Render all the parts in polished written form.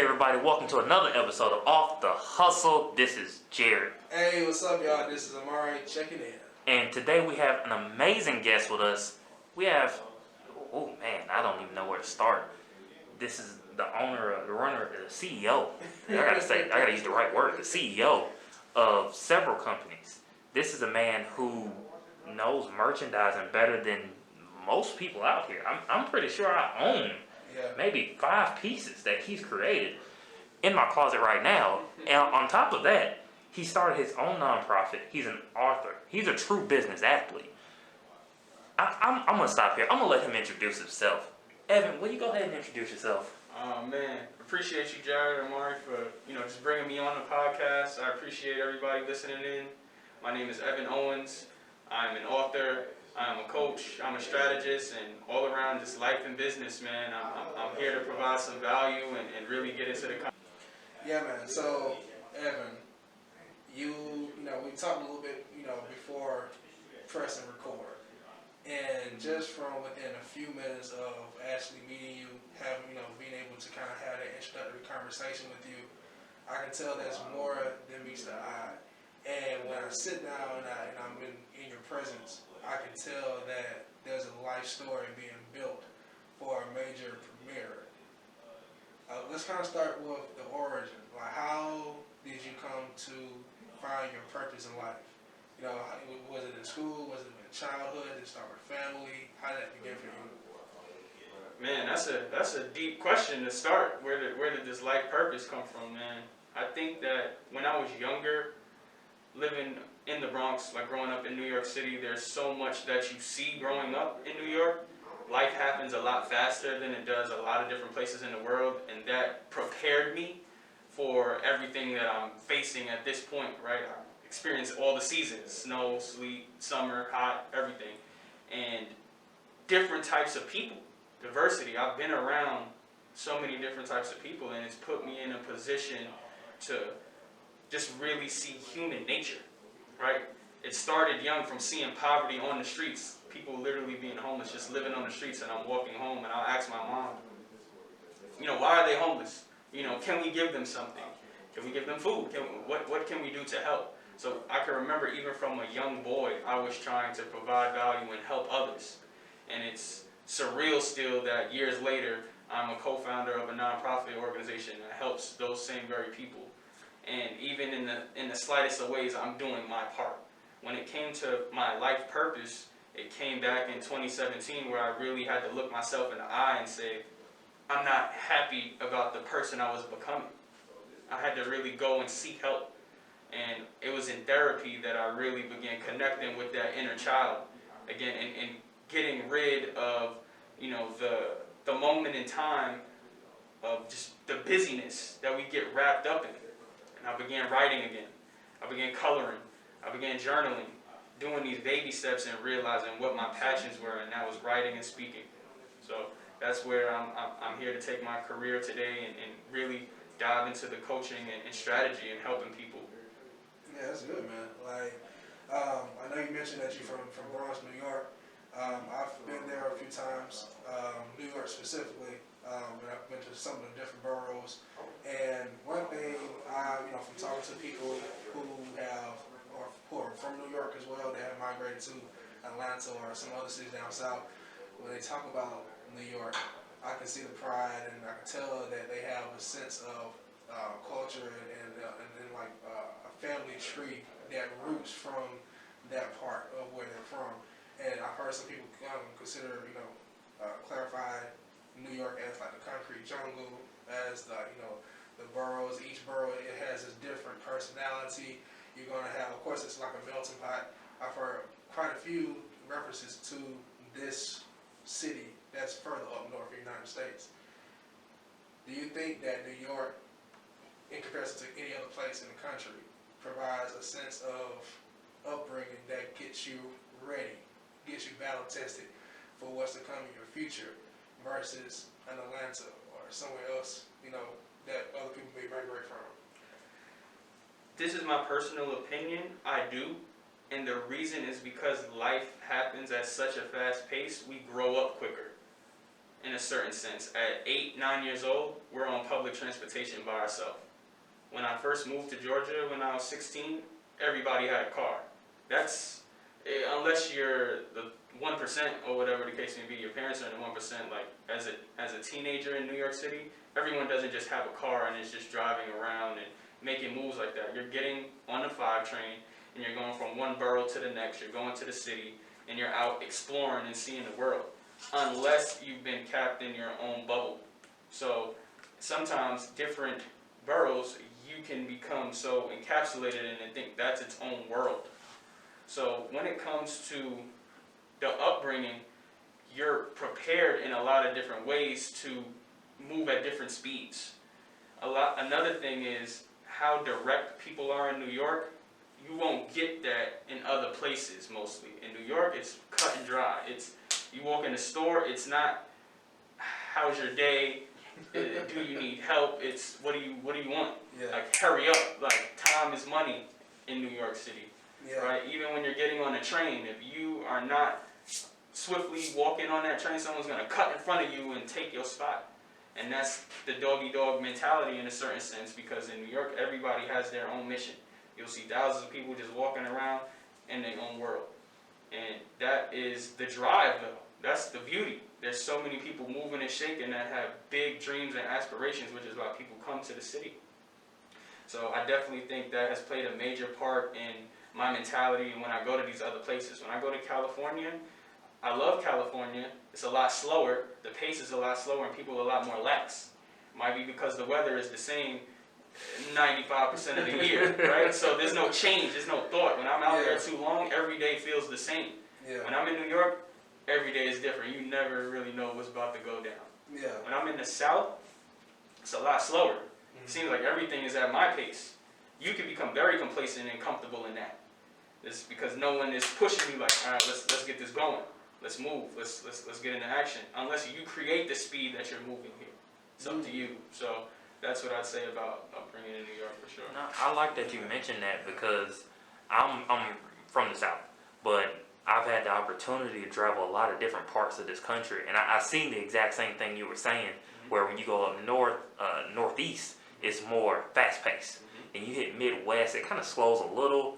everybody, welcome to another episode of Off the Hustle. This is Jarrett. Hey, what's up, y'all? This is Omari checking in. And today we have an amazing guest with us. We have, oh man, I don't even know where to start. This is the owner, the runner, the CEO. I gotta use the right word, the CEO of several companies. This is a man who knows merchandising better than most people out here. I'm pretty sure I own maybe 5 pieces that he's created in my closet right now. And on top of that, he started his own nonprofit. He's an author. He's a true business athlete. I'm going to stop here. I'm going to let him introduce himself. Evan, will you go ahead and introduce yourself? Oh man, appreciate you, Jarrett and Omari, for just bringing me on the podcast. I appreciate everybody listening in. My name is Evan Owens. I'm an author. I'm a coach. I'm a strategist, and all around just life and business, man. I'm here to provide some value and really get into the. Yeah, man. So, Evan, we talked a little bit, before press and record, and just from within a few minutes of actually meeting you, being able to kind of have that introductory conversation with you, I can tell there's more than meets the eye. And when I sit down and I'm in your presence, I can tell that there's a life story being built for a major premiere. Let's kind of start with the origin. Like, how did you come to find your purpose in life? Was it in school? Was it in childhood? Did it start with family? How did that begin for you? Man, that's a deep question to start. Where did this life purpose come from, man? I think that when I was younger, living in the Bronx, like growing up in New York City, there's so much that you see growing up in New York. Life happens a lot faster than it does a lot of different places in the world, and that prepared me for everything that I'm facing at this point, right? I experienced all the seasons, snow, sleet, summer, hot, everything, and different types of people, diversity. I've been around so many different types of people, and it's put me in a position to just really see human nature, right? It started young from seeing poverty on the streets, people literally being homeless, just living on the streets, and I'm walking home and I'll ask my mom, why are they homeless? Can we give them something? Can we give them food? What can we do to help? So I can remember even from a young boy, I was trying to provide value and help others. And it's surreal still that years later, I'm a co-founder of a nonprofit organization that helps those same very people. And even in the slightest of ways, I'm doing my part. When it came to my life purpose, it came back in 2017 where I really had to look myself in the eye and say, I'm not happy about the person I was becoming. I had to really go and seek help. And it was in therapy that I really began connecting with that inner child again, and getting rid of, the moment in time of just the busyness that we get wrapped up in. And I began writing again. I began coloring. I began journaling, doing these baby steps and realizing what my passions were, and that was writing and speaking. So that's where I'm here to take my career today and really dive into the coaching and strategy and helping people. Yeah, that's good, man. I know you mentioned that you're from Bronx, New York. I've been there a few times, New York specifically, but I've been to some of the different boroughs. And one thing, from talking to people who are from New York as well, that have migrated to Atlanta or some other cities down south, when they talk about New York, I can see the pride, and I can tell that they have a sense of culture and a family tree that roots from that part of where they're from. And I've heard some people consider, clarify New York as like the concrete jungle, as the boroughs. Each borough, it has its different personality. You're going to have, of course, it's like a melting pot. I've heard quite a few references to this city that's further up north in the United States. Do you think that New York, in comparison to any other place in the country, provides a sense of upbringing that gets you ready, gets you battle tested for what's to come in your future, versus an Atlanta or somewhere else, that other people may migrate from? This is my personal opinion. I do. And the reason is because life happens at such a fast pace, we grow up quicker. in a certain sense. At 8, 9 years old, we're on public transportation by ourselves. When I first moved to Georgia when I was 16, everybody had a car. That's, unless you're the 1% or whatever the case may be, your parents are in the 1%, like as a teenager in New York City, everyone doesn't just have a car and is just driving around and making moves like that. You're getting on the 5 train and you're going from one borough to the next, you're going to the city, and you're out exploring and seeing the world, unless you've been capped in your own bubble. So sometimes different boroughs, you can become so encapsulated in and think that's its own world. So when it comes to the upbringing, you're prepared in a lot of different ways to move at different speeds. Another thing is how direct people are in New York. You won't get that in other places mostly. In New York, it's cut and dry. It's, you walk in the store, it's not, how's your day? Do you need help? It's, what do you want? Yeah. Like, hurry up. Like, time is money in New York City. Yeah. Right? Even when you're getting on a train, if you are not swiftly walking on that train, someone's going to cut in front of you and take your spot. And that's the dog-eat-dog mentality in a certain sense, because in New York, everybody has their own mission. You'll see thousands of people just walking around in their own world. And that is the drive, though. That's the beauty. There's so many people moving and shaking that have big dreams and aspirations, which is why people come to the city. So I definitely think that has played a major part in my mentality and when I go to these other places. When I go to California, I love California. It's a lot slower. The pace is a lot slower and people are a lot more lax. Might be because the weather is the same 95% of the year, right? So there's no change, there's no thought. When I'm out there too long, every day feels the same. Yeah. When I'm in New York, every day is different. You never really know what's about to go down. Yeah. When I'm in the South, it's a lot slower. It seems like everything is at my pace. You can become very complacent and comfortable in that. It's because no one is pushing you like, all right, let's get this going. Let's move. Let's get into action. Unless you create the speed that you're moving here. It's up to you. So that's what I'd say about upbringing in New York for sure. No, I like that you mentioned that because I'm from the South, but I've had the opportunity to travel a lot of different parts of this country, and I've seen the exact same thing you were saying, where when you go up north, northeast, it's more fast-paced. And you hit Midwest, it kind of slows a little.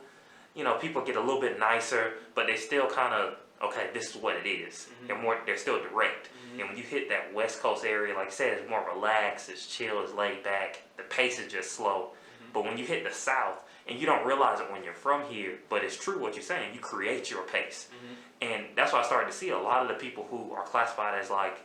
You know, people get a little bit nicer, but they still kind of, okay, this is what it is. They're still direct. And when you hit that West Coast area, like I said, it's more relaxed, it's chill, it's laid back. The pace is just slow. But when you hit the South, and you don't realize it when you're from here, but it's true what you're saying, you create your pace. And that's why I started to see a lot of the people who are classified as like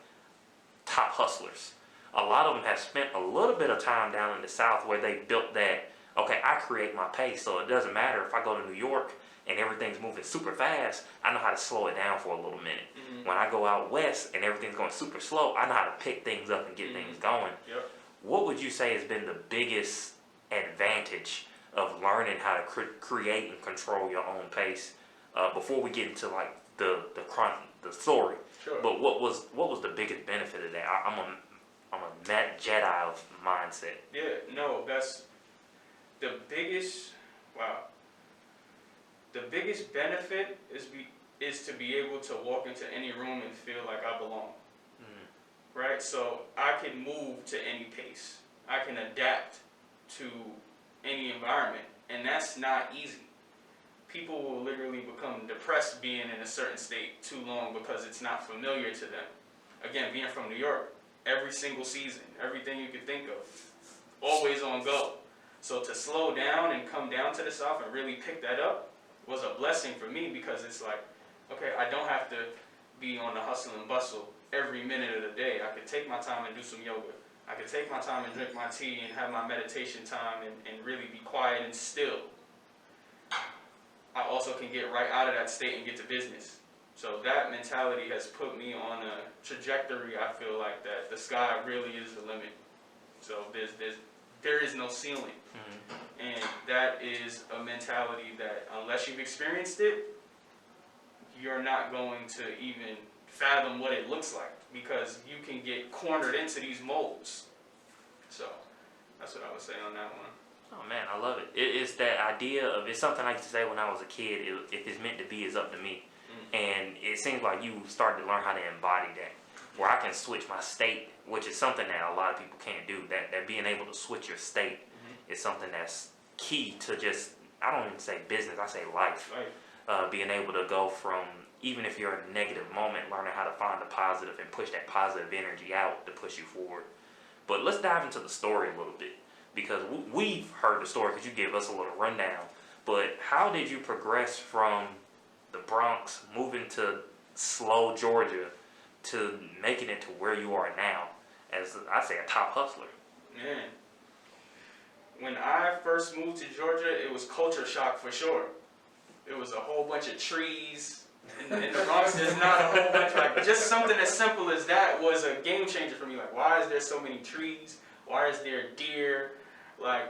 top hustlers. A lot of them have spent a little bit of time down in the South where they built that, okay, I create my pace, so it doesn't matter if I go to New York and everything's moving super fast, I know how to slow it down for a little minute. When I go out west and everything's going super slow, I know how to pick things up and get things going. What would you say has been the biggest advantage of learning how to create and control your own pace before we get into like the story? Sure. But what was the biggest benefit of that? I'm a Jedi of mindset. Yeah, no, that's the biggest. Wow. The biggest benefit is to be able to walk into any room and feel like I belong. Right? So I can move to any pace. I can adapt to any environment, and that's not easy. People will literally become depressed being in a certain state too long because it's not familiar to them. Again, being from New York, every single season, everything you could think of, always on go. So to slow down and come down to the South and really pick that up was a blessing for me, because it's like, okay, I don't have to be on the hustle and bustle every minute of the day. I could take my time and do some yoga. I could take my time and drink my tea and have my meditation time and really be quiet and still. I also can get right out of that state and get to business. So that mentality has put me on a trajectory, I feel like, that the sky really is the limit. So there is no ceiling. And that is a mentality that unless you've experienced it, you're not going to even fathom what it looks like, because you can get cornered into these molds. So that's what I would say on that one. Oh man, I love it. It's that idea of, it's something I used to say when I was a kid, if it's meant to be, it's up to me. And it seems like you started to learn how to embody that. where I can switch my state, which is something that a lot of people can't do. That being able to switch your state is something that's key to just, I don't even say business, I say life. Being able to go from, even if you're in a negative moment, learning how to find the positive and push that positive energy out to push you forward. But let's dive into the story a little bit, because we've heard the story because you gave us a little rundown. But how did you progress from the Bronx, moving to slow Georgia, to making it to where you are now as, I say, a top hustler? Man, when I first moved to Georgia, it was culture shock for sure. It was a whole bunch of trees. In the Bronx, there's not a whole bunch. Like, just something as simple as that was a game changer for me. Like, why is there so many trees? Why is there deer? Like,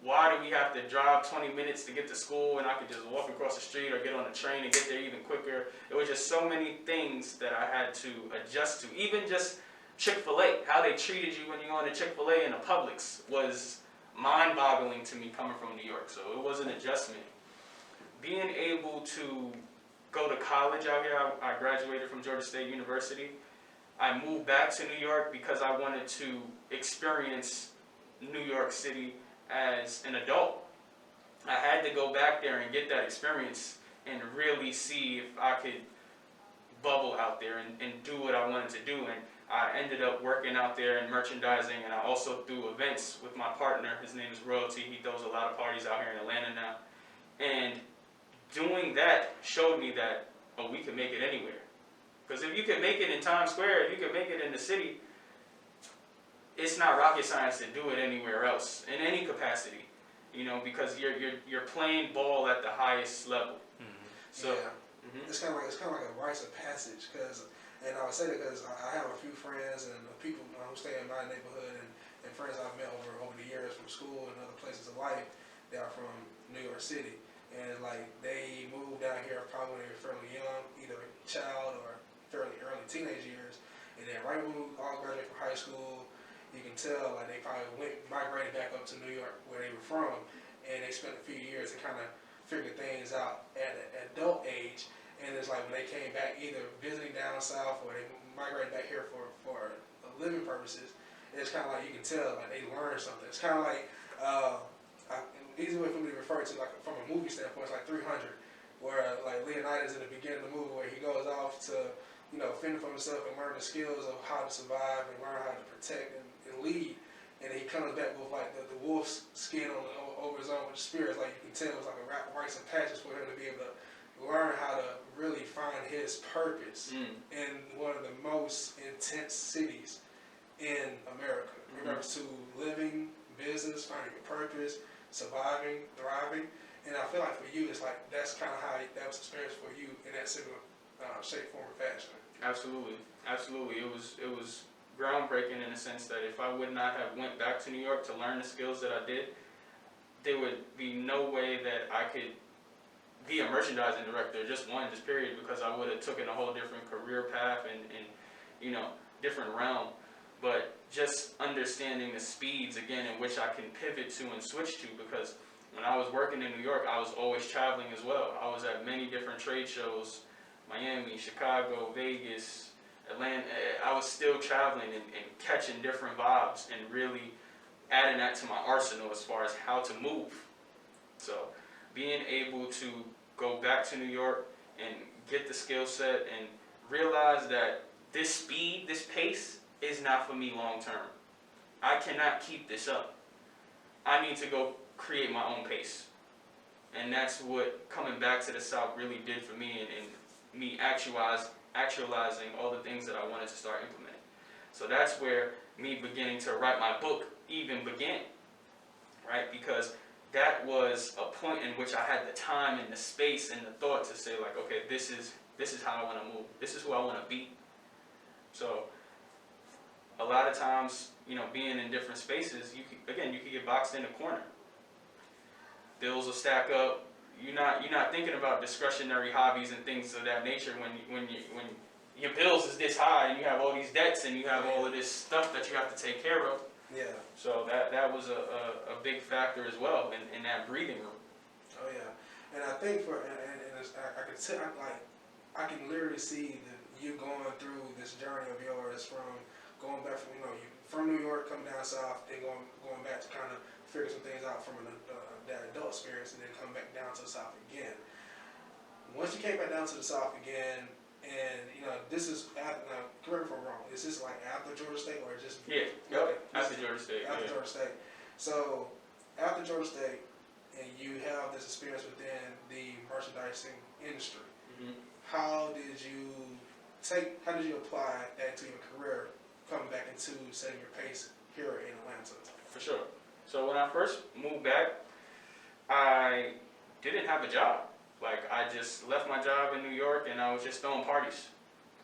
why do we have to drive 20 minutes to get to school when I could just walk across the street or get on a train and get there even quicker? It was just so many things that I had to adjust to. Even just Chick-fil-A, how they treated you when you go into Chick-fil-A in a Publix was mind-boggling to me coming from New York. So it was an adjustment. Being able to go to college out here, I graduated from Georgia State University. I moved back to New York because I wanted to experience New York City as an adult. I had to go back there and get that experience and really see if I could bubble out there and do what I wanted to do. And I ended up working out there in merchandising, and I also do events with my partner. His name is Royalty. He throws a lot of parties out here in Atlanta now. And doing that showed me that, oh, we can make it anywhere. Because if you can make it in Times Square, if you can make it in the city, it's not rocket science to do it anywhere else in any capacity, you know, because you're playing ball at the highest level. So it's kind of like a rites of passage, and I would say that because I have a few friends and people who stay in my neighborhood and friends I've met over the years from school and other places of life that are from New York City, and like they moved down here probably when they were fairly young, either a child or fairly early teenage years, and then right when we all graduated from high school, you can tell like they probably migrated back up to New York where they were from, and they spent a few years to kind of figure things out at an adult age. And it's like when they came back, either visiting down south or they migrated back here for living purposes, it's kind of like you can tell like they learned something. It's kind of like an easy way for me to refer to, like from a movie standpoint, it's like 300, where like Leonidas in the beginning of the movie where he goes off to, you know, fend for himself and learn the skills of how to survive and learn how to protect and lead. And then he comes back with like the wolf's skin over his arm with the spear. It's like you can tell it was like a rites of passage for him to be able to learn how to really find his purpose in one of the most intense cities in America. In regards to living, business, finding your purpose, surviving, thriving. And I feel like for you, it's like that's kind of how that was experienced for you in that similar shape, form, or fashion. absolutely. It was groundbreaking in the sense that if I would not have went back to New York to learn the skills that I did, there would be no way that I could be a merchandising director, just period, because I would have taken a whole different career path and you know, different realm. But just understanding the speeds again in which I can pivot to and switch to, because when I was working in New York, I was always traveling as well. I was at many different trade shows, Miami, Chicago, Vegas, Atlanta. I was still traveling and catching different vibes and really adding that to my arsenal as far as how to move. So being able to go back to New York and get the skill set and realize that this speed, this pace is not for me long term. I cannot keep this up. I need to go create my own pace. And that's what coming back to the South really did for me, and me actualizing all the things that I wanted to start implementing. So that's where me beginning to write my book even began, right? Because that was a point in which I had the time and the space and the thought to say like, okay, this is how I want to move. This is who I want to be. So a lot of times, you know, being in different spaces, you could get boxed in a corner. Bills will stack up. You're not thinking about discretionary hobbies and things of that nature when your bills is this high and you have all these debts and you have all of this stuff that you have to take care of. Yeah. So that was a big factor as well in that breathing room. Oh yeah, and I think I can literally see you going through this journey of yours from going back from, you from New York, coming down south, then going back to kind of figure some things out from that adult experience, and then come back down to the south again. Once you came back down to the south again, and this is after, now correct me if I'm wrong, is this like after Georgia State or just Yeah, okay, after Georgia State. after Georgia State? So after Georgia State, and you have this experience within the merchandising industry. Mm-hmm. How did you apply that to your career coming back into setting your pace here in Atlanta? For sure. So when I first moved back, I didn't have a job. Like, I just left my job in New York and I was just throwing parties.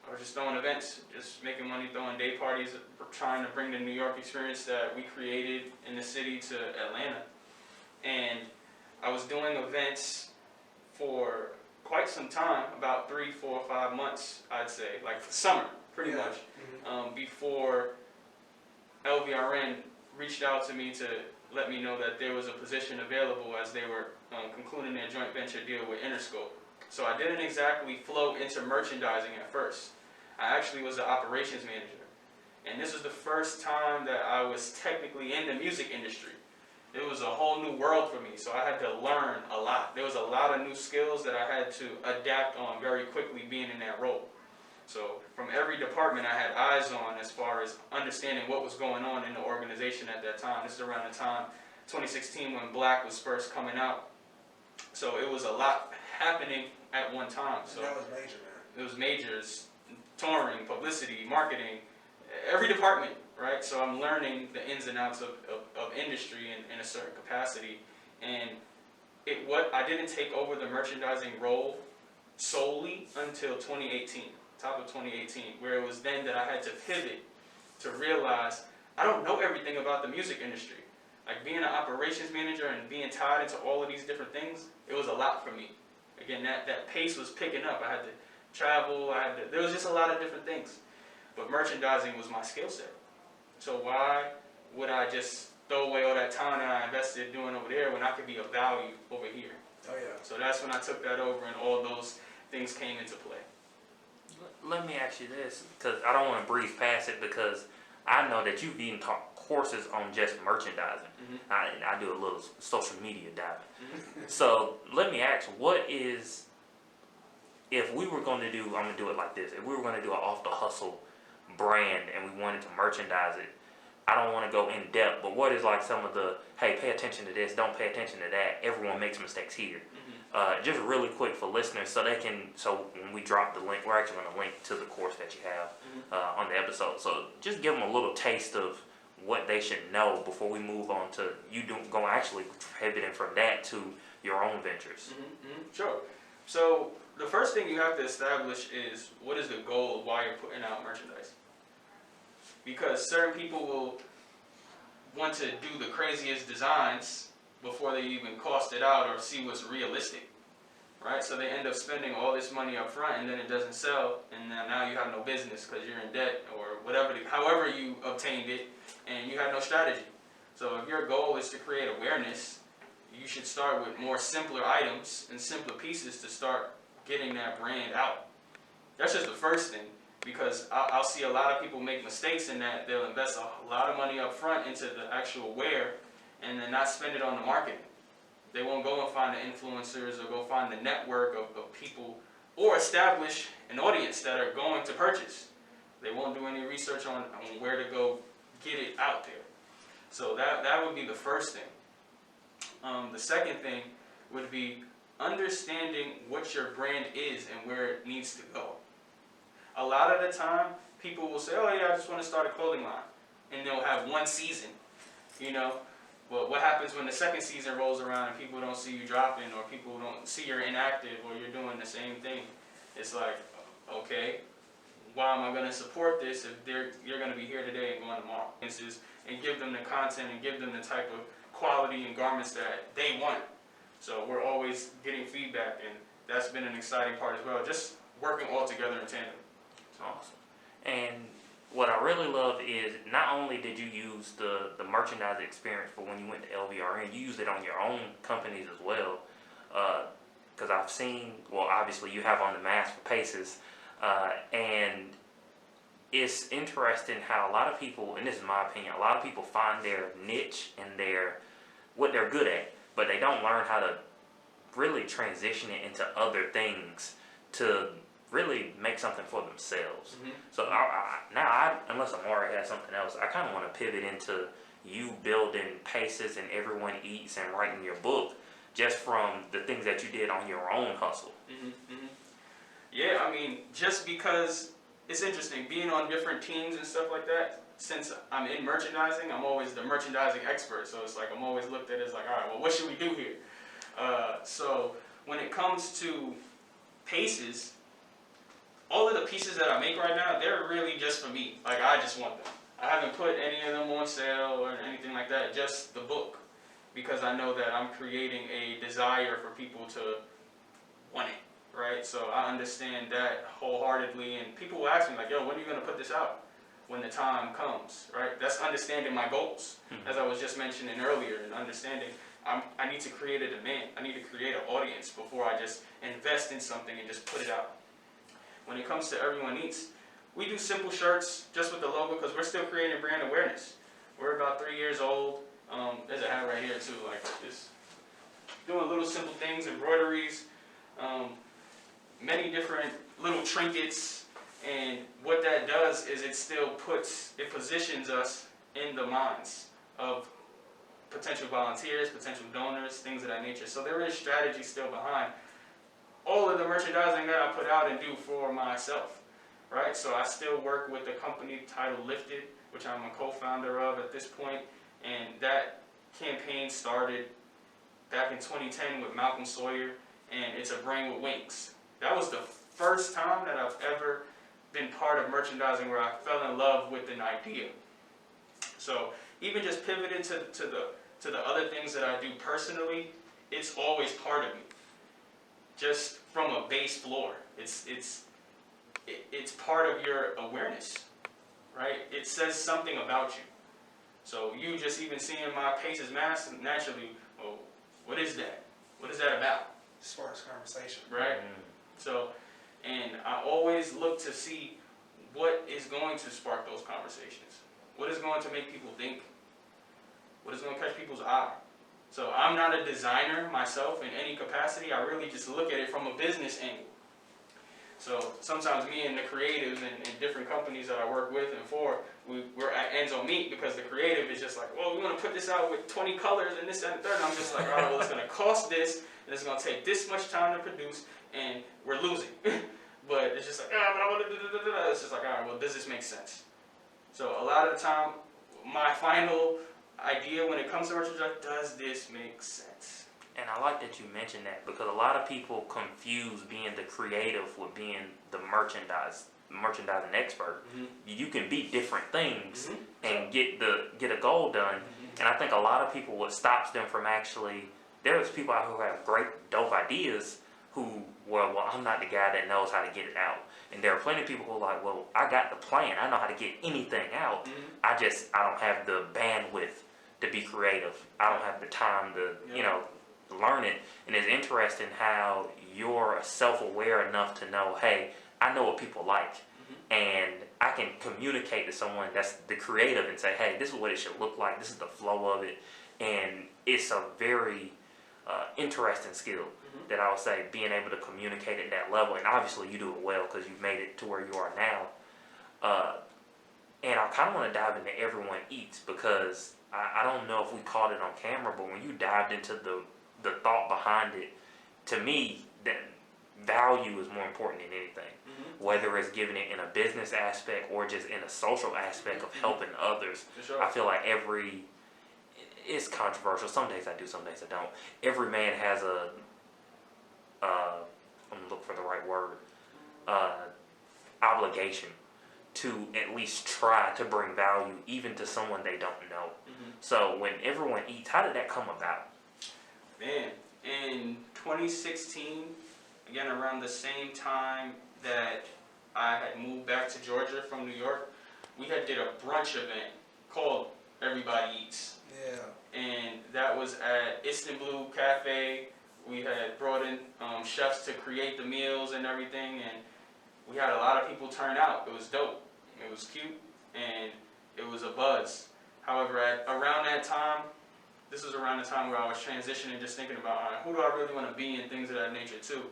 I was just throwing events, just making money throwing day parties, trying to bring the New York experience that we created in the city to Atlanta. And I was doing events for quite some time, about 3, 4, 5 months, I'd say, like summer, pretty much, before LVRN reached out to me to let me know that there was a position available as they were concluding their joint venture deal with Interscope. So I didn't exactly flow into merchandising at first. I actually was an operations manager. And this was the first time that I was technically in the music industry. It was a whole new world for me, so I had to learn a lot. There was a lot of new skills that I had to adapt on very quickly being in that role. So from every department I had eyes on as far as understanding what was going on in the organization at that time. This is around the time, 2016, when Black was first coming out. So it was a lot happening at one time. So that was major, man. It was majors, touring, publicity, marketing, every department, right? So I'm learning the ins and outs of industry in a certain capacity. And I didn't take over the merchandising role solely until 2018, top of 2018, where it was then that I had to pivot to realize I don't know everything about the music industry. Like being an operations manager and being tied into all of these different things, it was a lot for me. Again, that pace was picking up. I had to travel, there was just a lot of different things. But merchandising was my skill set. So why would I just throw away all that time that I invested doing over there when I could be of value over here? Oh yeah. So that's when I took that over and all those things came into play. Let me ask you this, because I don't want to breeze past it, because I know that you've even taught courses on just merchandising. Mm-hmm. I do a little social media diving. Mm-hmm. So let me ask, if we were going to do, I'm going to do it like this, if we were going to do an off the hustle brand and we wanted to merchandise it, I don't want to go in depth, but what is like some of the, hey, pay attention to this, don't pay attention to that, everyone makes mistakes here. Mm-hmm. Just really quick for listeners, so when we drop the link, we're actually going to link to the course that you have on the episode. So just give them a little taste of what they should know before we move on to going actually pivoting from that to your own ventures. Mm-hmm. Mm-hmm. Sure. So the first thing you have to establish is what is the goal of why you're putting out merchandise. Because certain people will want to do the craziest designs before they even cost it out or see what's realistic, right? So they end up spending all this money up front and then it doesn't sell, and now you have no business because you're in debt or whatever, however you obtained it, and you have no strategy. So if your goal is to create awareness, you should start with more simpler items and simpler pieces to start getting that brand out. That's just the first thing. Because I'll see a lot of people make mistakes in that they'll invest a lot of money up front into the actual wear and then not spend it on the marketing. They won't go and find the influencers or go find the network of people or establish an audience that are going to purchase. They won't do any research on where to go get it out there. So that would be the first thing. The second thing would be understanding what your brand is and where it needs to go. A lot of the time, people will say, oh yeah, I just want to start a clothing line. And they'll have one season, But what happens when the second season rolls around and people don't see you dropping or people don't see you're inactive or you're doing the same thing? It's like, okay, why am I going to support this if you're going to be here today and going tomorrow? And give them the content and give them the type of quality and garments that they want. So we're always getting feedback, and that's been an exciting part as well, just working all together in tandem. Awesome. And what I really love is not only did you use the merchandising experience for when you went to LVRN, you used it on your own companies as well. Because I've seen, well, obviously you have on the mask for P.A.C.E.S. And it's interesting how a lot of people, and this is my opinion, a lot of people find their niche and what they're good at, but they don't learn how to really transition it into other things to really make something for themselves. Mm-hmm. So unless Omari has something else, I kind of want to pivot into you building P.A.C.E.S and Everyone Eats and writing your book just from the things that you did on your own hustle. Mm-hmm. Mm-hmm. Yeah, I mean, just because it's interesting being on different teams and stuff like that. Since I'm in merchandising, I'm always the merchandising expert. So it's like I'm always looked at as like, all right, well, what should we do here? So when it comes to P.A.C.E.S, all of the pieces that I make right now, they're really just for me. Like, I just want them. I haven't put any of them on sale or anything like that, just the book. Because I know that I'm creating a desire for people to want it, right? So I understand that wholeheartedly. And people will ask me, like, yo, when are you going to put this out? When the time comes, right? That's understanding my goals, as I was just mentioning earlier, and understanding I need to create a demand. I need to create an audience before I just invest in something and just put it out. When it comes to Everyone Eats, we do simple shirts just with the logo because we're still creating brand awareness. We're about 3 years old. There's a hat right here too, like just doing little simple things, embroideries, many different little trinkets, and what that does is it positions us in the minds of potential volunteers, potential donors, things of that nature. So there is strategy still behind all of the merchandising that I put out and do for myself, right? So I still work with a company titled Lifted, which I'm a co-founder of at this point, and that campaign started back in 2010 with Malcolm Sawyer, and it's a Brain with Wings. That was the first time that I've ever been part of merchandising where I fell in love with an idea. So even just pivoting to the other things that I do personally, it's always part of me. Just from a base floor, it's part of your awareness, right? It says something about you. So you just even seeing my P.A.C.E.S mask, naturally, oh, what is that? What is that about? Sparks conversation. Right? So, and I always look to see what is going to spark those conversations. What is going to make people think? What is going to catch people's eye? So I'm not a designer myself in any capacity. I really just look at it from a business angle. So sometimes me and the creatives and different companies that I work with and for, we're at ends on meet because the creative is just like, well, we want to put this out with 20 colors and this and the third. And I'm just like, all right, well, it's going to cost this, and it's going to take this much time to produce, and we're losing. But it's just like, but I want to. It's just like, all right, well, does this make sense? So a lot of the time, my final idea when it comes to merchandise, does this make sense? And I like that you mentioned that because a lot of people confuse being the creative with being the merchandising expert. Mm-hmm. You can be different things Mm-hmm. and get a goal done. Mm-hmm. And I think a lot of people, what stops them from actually, there's people out who have great dope ideas who, well, I'm not the guy that knows how to get it out. And there are plenty of people who are like, well, I got the plan. I know how to get anything out. Mm-hmm. I don't have the bandwidth to be creative. I don't have the time to, learn it. And it's interesting how you're self-aware enough to know, hey, I know what people like. And I can communicate to someone that's the creative and say, hey, this is what it should look like. This is the flow of it. And it's a very interesting skill that I would say, being able to communicate at that level. And obviously you do it well because you've made it to where you are now. And I kind of want to dive into Everyone Eats because I don't know if we caught it on camera, but when you dived into the thought behind it, to me, that value is more important than anything. Whether it's giving it in a business aspect or just in a social aspect of helping others. For sure. I feel like it's controversial. Some days I do, some days I don't. Every man has I'm gonna look for the right word, obligation to at least try to bring value even to someone they don't know. So when Everyone Eats, how did that come about? Man, in 2016, again around the same time that I had moved back to Georgia from New York, we had did a brunch event called Everybody Eats. Yeah. And that was at Istanbul Cafe. We had brought in chefs to create the meals and everything, and we had a lot of people turn out. It was dope. It was cute, and it was a buzz. However, around that time, this was around the time where I was transitioning, just thinking about, all right, who do I really want to be and things of that nature too.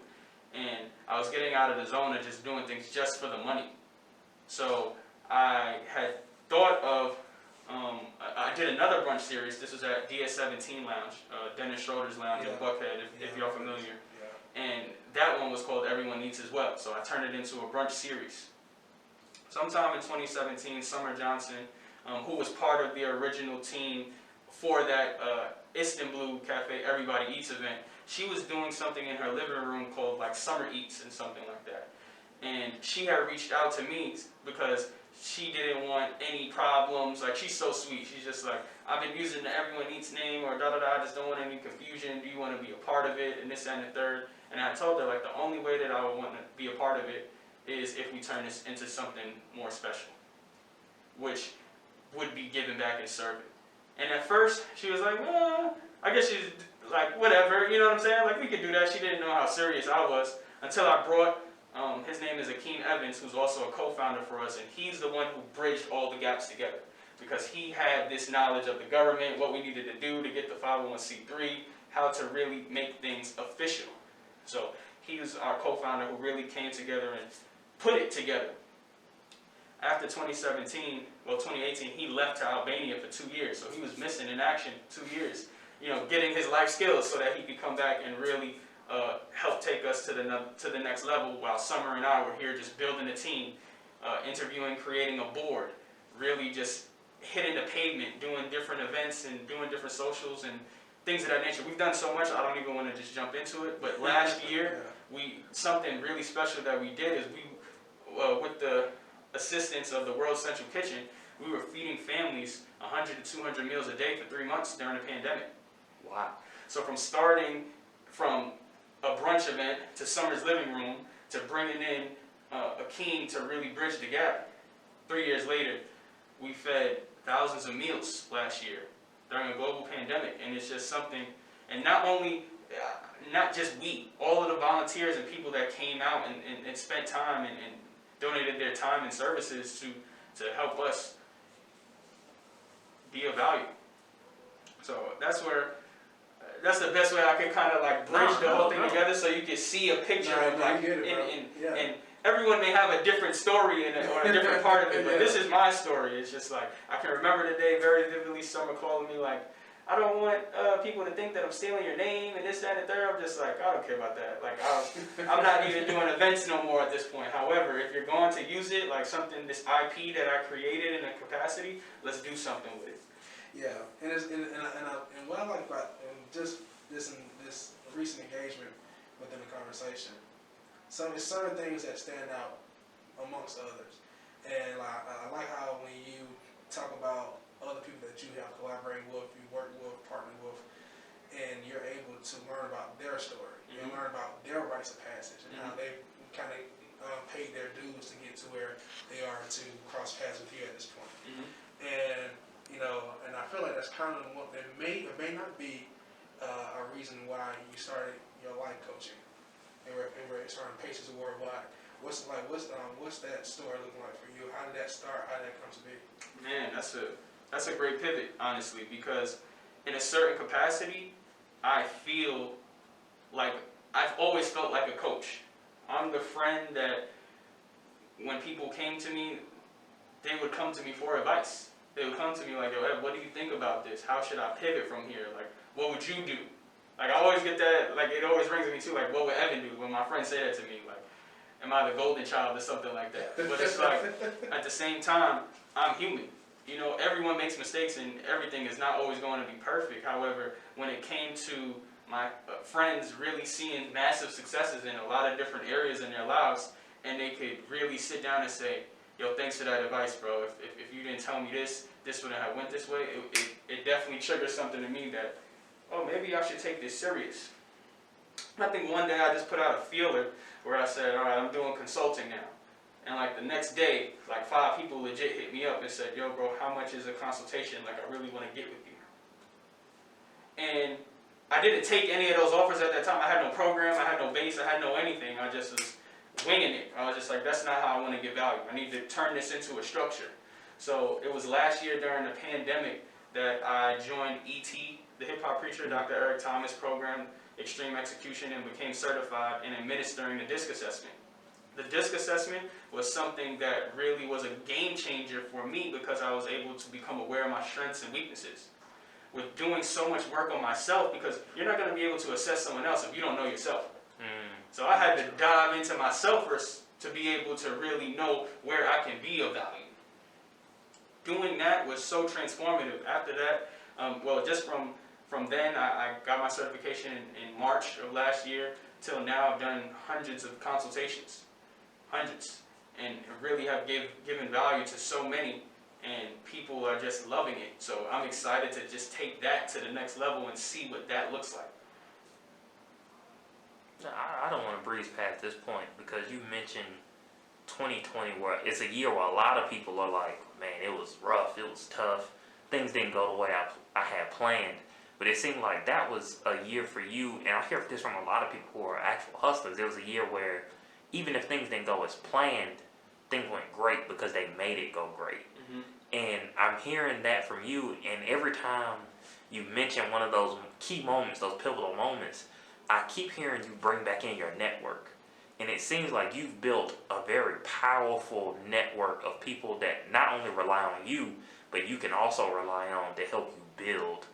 And I was getting out of the zone of just doing things just for the money. So I had thought of, I did another brunch series. This was at DS17 Lounge, Dennis Schroeder's Lounge in Buckhead, if y'all familiar. Yeah. And that one was called Everyone Eats as Well. So I turned it into a brunch series. Sometime in 2017, Summer Johnson, who was part of the original team for that Istanbul Cafe Everybody Eats event, she was doing something in her living room called like Summer Eats and something like that. And she had reached out to me because she didn't want any problems. Like, she's so sweet. She's just like, I've been using the Everyone Eats name or da-da-da, I just don't want any confusion. Do you want to be a part of it? And this, that, and the third. And I told her, like, the only way that I would want to be a part of it is if we turn this into something more special, which would be giving back and serving. And at first, she was like, well, I guess she's like, whatever, you know what I'm saying? Like, we could do that. She didn't know how serious I was until I brought, his name is P.A.C.E.S, Evans, who's also a co-founder for us, and he's the one who bridged all the gaps together because he had this knowledge of the government, what we needed to do to get the 501c3, how to really make things official. So he was our co-founder who really came together and put it together. After 2018, he left to Albania for 2 years, so he was missing in action 2 years, getting his life skills so that he could come back and really help take us to the next level, while Summer and I were here just building a team, interviewing, creating a board, really just hitting the pavement, doing different events and doing different socials and things of that nature. We've done so much, I don't even want to just jump into it, but last year, something really special that we did is with the assistance of the World Central Kitchen, we were feeding families 100 to 200 meals a day for 3 months during the pandemic. Wow. So from starting from a brunch event to Summer's living room to bringing in a king to really bridge the gap, 3 years later, we fed thousands of meals last year during a global pandemic. And it's just something, and not just we, all of the volunteers and people that came out and spent time and donated their time and services to help us be of value. So that's the best way I could kind of like bridge the whole thing together, so you can see a picture of like, and everyone may have a different story or a different part of it, but this is my story. It's just like, I can remember the day very vividly, Summer calling me like, I don't want people to think that I'm stealing your name and this, that, and the third. I'm just like, I don't care about that. Like, I'm not even doing events no more at this point. However, if you're going to use it, like this IP that I created in a capacity, let's do something with it. Yeah, and what I like about just this recent engagement within the conversation, there's certain things that stand out amongst others, and I like how when you talk about other people that you have collaborated with, you work with, partnered with, and you're able to learn about their story. You learn about their rites of passage and how they kind of paid their dues to get to where they are to cross paths with you at this point. And and I feel like that's kind of what it may not be a reason why you started your life coaching and we're starting P.A.C.E.S worldwide. What's that story looking like for you? How did that start? How did that come to be? Man, that's a great pivot, honestly, because in a certain capacity, I feel like I've always felt like a coach. I'm the friend that when people came to me, they would come to me for advice. They would come to me like, yo, Ev, what do you think about this? How should I pivot from here? Like, what would you do? Like, I always get that, like, it always rings to me too, like, what would Evan do? When my friends say that to me, like, am I the golden child or something like that? But it's like, at the same time, I'm human. Everyone makes mistakes and everything is not always going to be perfect. However, when it came to my friends really seeing massive successes in a lot of different areas in their lives, and they could really sit down and say, yo, thanks for that advice, bro. If you didn't tell me this wouldn't have went this way, it definitely triggered something to me that, oh, maybe I should take this serious. I think one day I just put out a feeler where I said, all right, I'm doing consulting now. And like the next day, like 5 people legit hit me up and said, yo, bro, how much is a consultation? Like, I really want to get with you. And I didn't take any of those offers at that time. I had no program, I had no base, I had no anything. I just was winging it. I was just like, that's not how I want to get value. I need to turn this into a structure. So it was last year during the pandemic that I joined E.T., the hip hop preacher, Dr. Eric Thomas program, Extreme Execution, and became certified in administering the DISC assessment. The DISC assessment was something that really was a game changer for me because I was able to become aware of my strengths and weaknesses. With doing so much work on myself, because you're not going to be able to assess someone else if you don't know yourself. So I had to dive into myself first to be able to really know where I can be of value. Doing that was so transformative. After that, just from then, I got my certification in March of last year till now. I've done hundreds of consultations, hundreds, and really have given value to so many, and people are just loving it. So I'm excited to just take that to the next level and see what that looks like. I don't want to breeze past this point because you mentioned 2020, where it's a year where a lot of people are like, man, it was rough, it was tough, things didn't go the way I had planned. But it seemed like that was a year for you, and I hear this from a lot of people who are actual hustlers. It was a year where even if things didn't go as planned, things went great because they made it go great. Mm-hmm. And I'm hearing that from you, and every time you mention one of those key moments, those pivotal moments, I keep hearing you bring back in your network. And it seems like you've built a very powerful network of people that not only rely on you, but you can also rely on to help you build.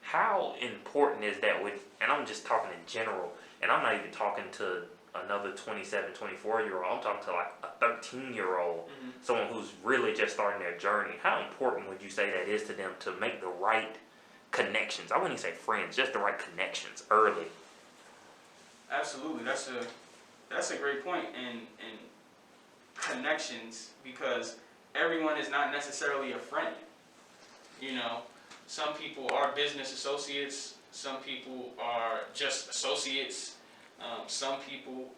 How important is that and I'm just talking in general, and I'm not even talking to another 27, 24-year-old, I'm talking to like a 13-year-old, Mm-hmm. someone who's really just starting their journey. How important would you say that is to them to make the right connections? I wouldn't even say friends, just the right connections early. Absolutely, that's a great point, and connections, because everyone is not necessarily a friend. Some people are business associates, some people are just associates, some people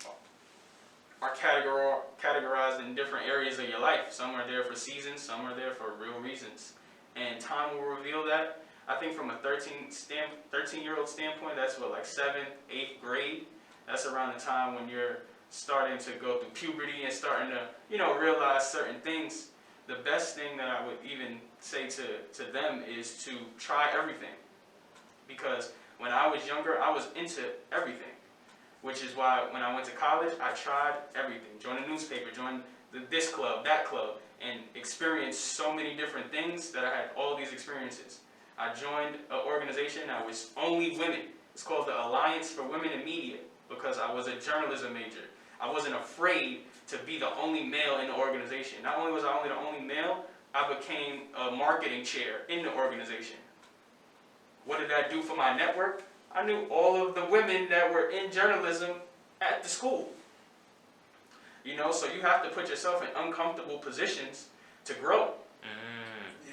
are categorized in different areas of your life. Some are there for seasons, some are there for real reasons, and time will reveal that. I think from a 13-year-old standpoint, that's what, like 7th, 8th grade. That's around the time when you're starting to go through puberty and starting to, realize certain things. The best thing that I would even say to them is to try everything. Because when I was younger, I was into everything. Which is why when I went to college, I tried everything. Joined a newspaper, joined this club, that club, and experienced so many different things that I had all these experiences. I joined an organization that was only women. It's called the Alliance for Women in Media, because I was a journalism major. I wasn't afraid to be the only male in the organization. Not only was I only the only male, I became a marketing chair in the organization. What did that do for my network? I knew all of the women that were in journalism at the school. So you have to put yourself in uncomfortable positions to grow.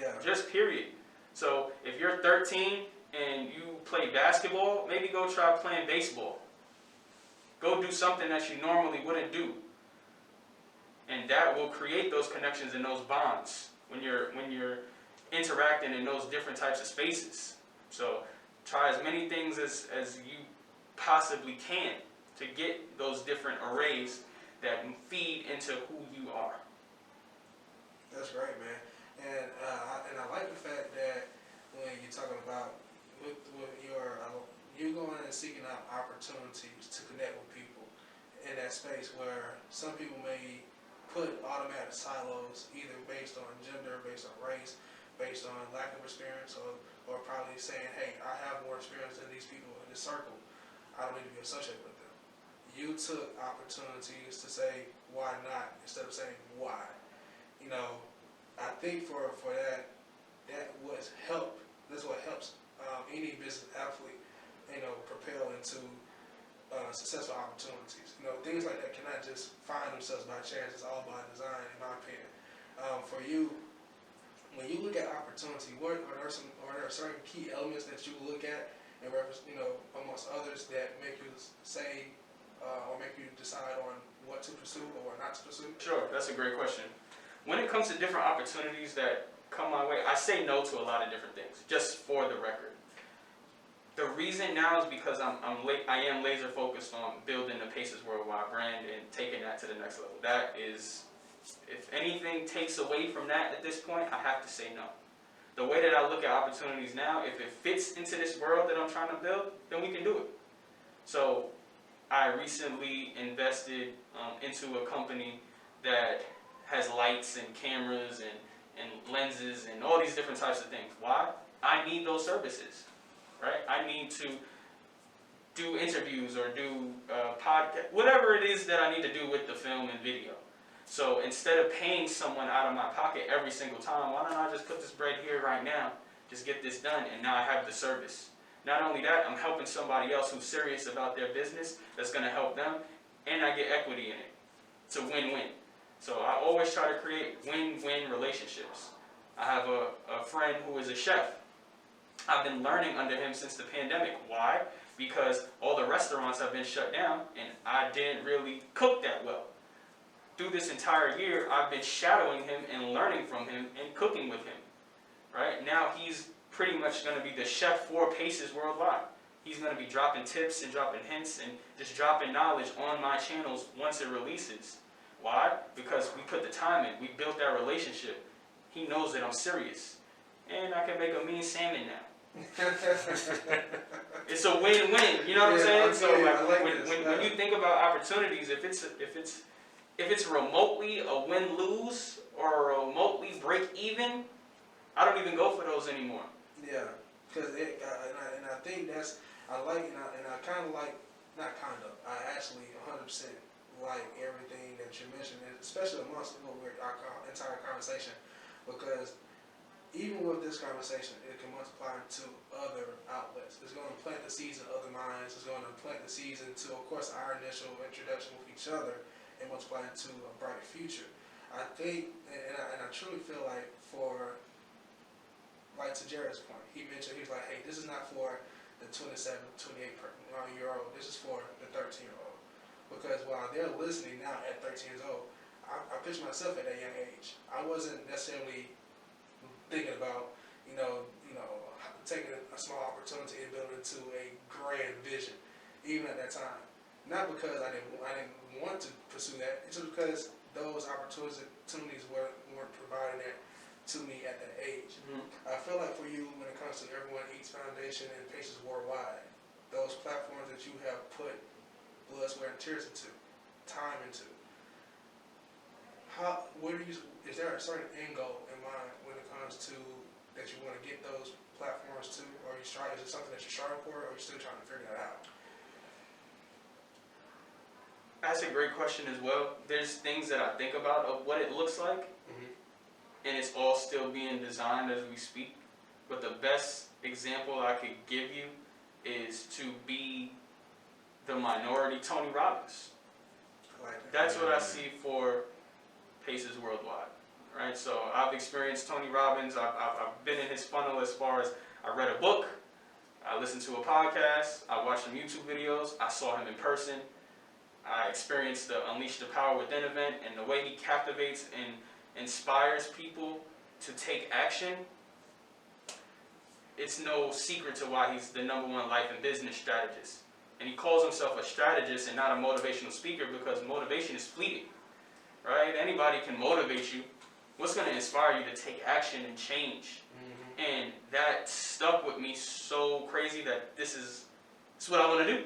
Yeah. Just period. So if you're 13 and you play basketball, maybe go try playing baseball. Go do something that you normally wouldn't do. And that will create those connections and those bonds when you're interacting in those different types of spaces. So try as many things as you possibly can to get those different arrays that feed into who you are. That's great, man. And I like the fact that when you're talking about with you going and seeking out opportunities to connect with people in that space where some people may put automatic silos either based on gender, based on race, based on lack of experience, or probably saying, hey, I have more experience than these people in this circle, I don't need to be associated with them. You took opportunities to say why not instead of saying why. I think for that was help. That's what helps any business athlete, propel into successful opportunities. Things like that cannot just find themselves by chance. It's all by design, in my opinion. For you, when you look at opportunity, are there certain key elements that you look at in reference, amongst others that make you say or make you decide on what to pursue or what not to pursue? Sure, that's a great question. When it comes to different opportunities that come my way, I say no to a lot of different things, just for the record. The reason now is because I am laser focused on building the P.A.C.E.S worldwide brand and taking that to the next level. That is, if anything takes away from that at this point, I have to say no. The way that I look at opportunities now, if it fits into this world that I'm trying to build, then we can do it. So I recently invested into a company that has lights and cameras and lenses and all these different types of things. Why? I need those services, right? I need to do interviews or do podcast, whatever it is that I need to do with the film and video. So instead of paying someone out of my pocket every single time, why don't I just put this bread here right now, just get this done, and now I have the service. Not only that, I'm helping somebody else who's serious about their business that's going to help them, and I get equity in it. It's a win-win. So I always try to create win-win relationships. I have a friend who is a chef. I've been learning under him since the pandemic. Why? Because all the restaurants have been shut down, and I didn't really cook that well. Through this entire year, I've been shadowing him and learning from him and cooking with him. Right? Now he's pretty much going to be the chef for P.A.C.E.S worldwide. He's going to be dropping tips and dropping hints and just dropping knowledge on my channels once it releases. Why? Because we put the time in. We built that relationship. He knows that I'm serious. And I can make a mean salmon now. It's a win-win. You know what I'm saying? So when you think about opportunities, if it's remotely a win-lose or a remotely break-even, I don't even go for those anymore. Yeah, because and I think that's, I like, and I kind of like, not kind of, I actually 100% like everything that you mentioned, especially amongst our entire conversation, because even with this conversation, it can multiply into other outlets. It's going to plant the seeds in other minds. It's going to plant the seeds into, of course, our initial introduction with each other and multiply into a bright future. I think, and I truly feel like for, like to Jarrett's point, he mentioned, he was like, hey, this is not for the 27, 28-year-old. This is for the 13-year-old. Because while they're listening now at 13 years old, I picture myself at that young age. I wasn't necessarily thinking about, taking a small opportunity and building into a grand vision, even at that time. Not because I didn't want to pursue that. It's just because those opportunities weren't provided to me at that age. Mm-hmm. I feel like for you, when it comes to Everyone Eats Foundation and P.A.C.E.S worldwide, those platforms that you have put blood, sweat, and tears into, time into, is there a certain end goal in mind when it comes to that you want to get those platforms to, or is it something that you're striving for, or are you still trying to figure that out? That's a great question as well. There's things that I think about of what it looks like, and it's all still being designed as we speak. But the best example I could give you is to be the minority Tony Robbins. That's what I see for P.A.C.E.S worldwide, right? So I've experienced Tony Robbins. I've been in his funnel as far as I read a book, I listened to a podcast, I watched some YouTube videos, I saw him in person, I experienced the Unleash the Power Within event, and the way he captivates and inspires people to take action. It's no secret to why he's the #1 life and business strategist. And he calls himself a strategist and not a motivational speaker because motivation is fleeting, right? Anybody can motivate you. What's going to inspire you to take action and change? And that stuck with me so crazy that this is what I want to do,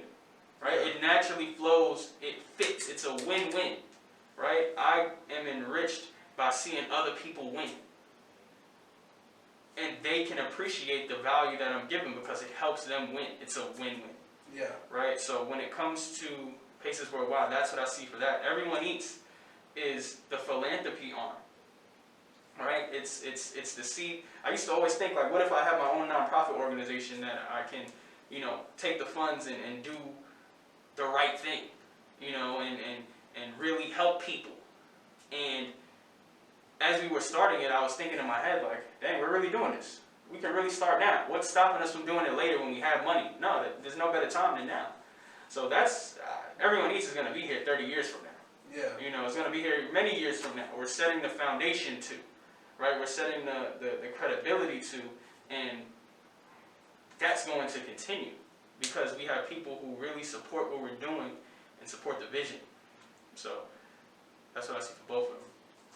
right? Yeah. It naturally flows. It fits. It's a win-win, right? I am enriched by seeing other people win. And they can appreciate the value that I'm giving because it helps them win. It's a win-win. Yeah. Right? So when it comes to P.A.C.E.S worldwide, that's what I see for that. Everyone Eats is the philanthropy arm. Right? It's the seed. I used to always think, like, what if I have my own nonprofit organization that I can, take the funds and do the right thing, and really help people. And as we were starting it, I was thinking in my head, like, dang, we're really doing this. We can really start now. What's stopping us from doing it later when we have money? No, there's no better time than now. So that's, Everyone Eats is going to be here 30 years from now. Yeah. It's going to be here many years from now. We're setting the foundation to, right? We're setting the credibility to, and that's going to continue. because we have people who really support what we're doing and support the vision. So that's what I see for both of them.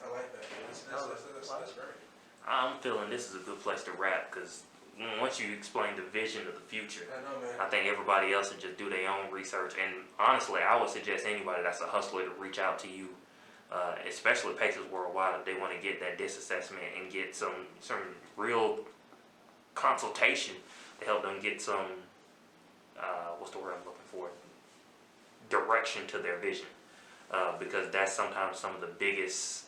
I like that. That's great. I'm feeling this is a good place to wrap because once you explain the vision of the future, I know, man. I think everybody else should just do their own research. And honestly, I would suggest anybody that's a hustler to reach out to you, especially P.A.C.E.S Worldwide, if they want to get that DISC assessment and get some real consultation to help them get some, what's the word I'm looking for? Direction to their vision. Because that's sometimes some of the biggest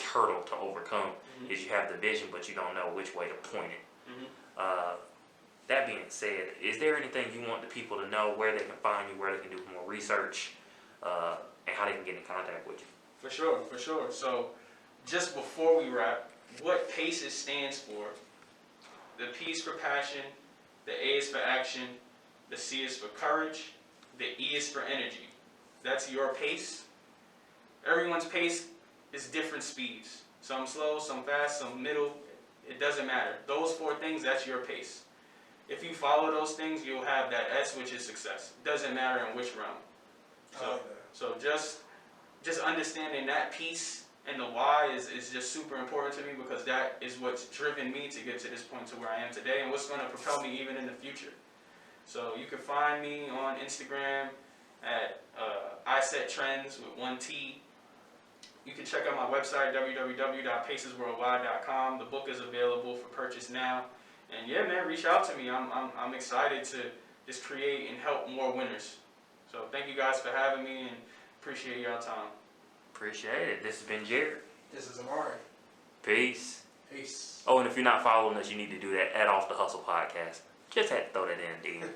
hurdle to overcome is you have the vision, but you don't know which way to point it. That being said, is there anything you want the people to know, where they can find you, where they can do more research, and how they can get in contact with you? For sure. So just before we wrap, what P.A.C.E.S stands for, the P is for passion, the A is for action, the C is for courage, the E is for energy. That's your pace. Everyone's pace is different speeds. Some slow, some fast, some middle. It doesn't matter. Those 4 things, that's your pace. If you follow those things, you'll have that S, which is success. Doesn't matter in which realm. So just understanding that piece and the why is just super important to me, because that is what's driven me to get to this point to where I am today, and what's going to propel me even in the future. So you can find me on Instagram at iSetTrends with 1 T. You can check out my website, www.pacesworldwide.com. The book is available for purchase now. And yeah, man, reach out to me. I'm excited to just create and help more winners. So thank you guys for having me, and appreciate your time. Appreciate it. This has been Jarrett. This is Omari. Peace. Peace. Oh, and if you're not following us, you need to do that at Off the Hustle podcast. Just had to throw that in, dude.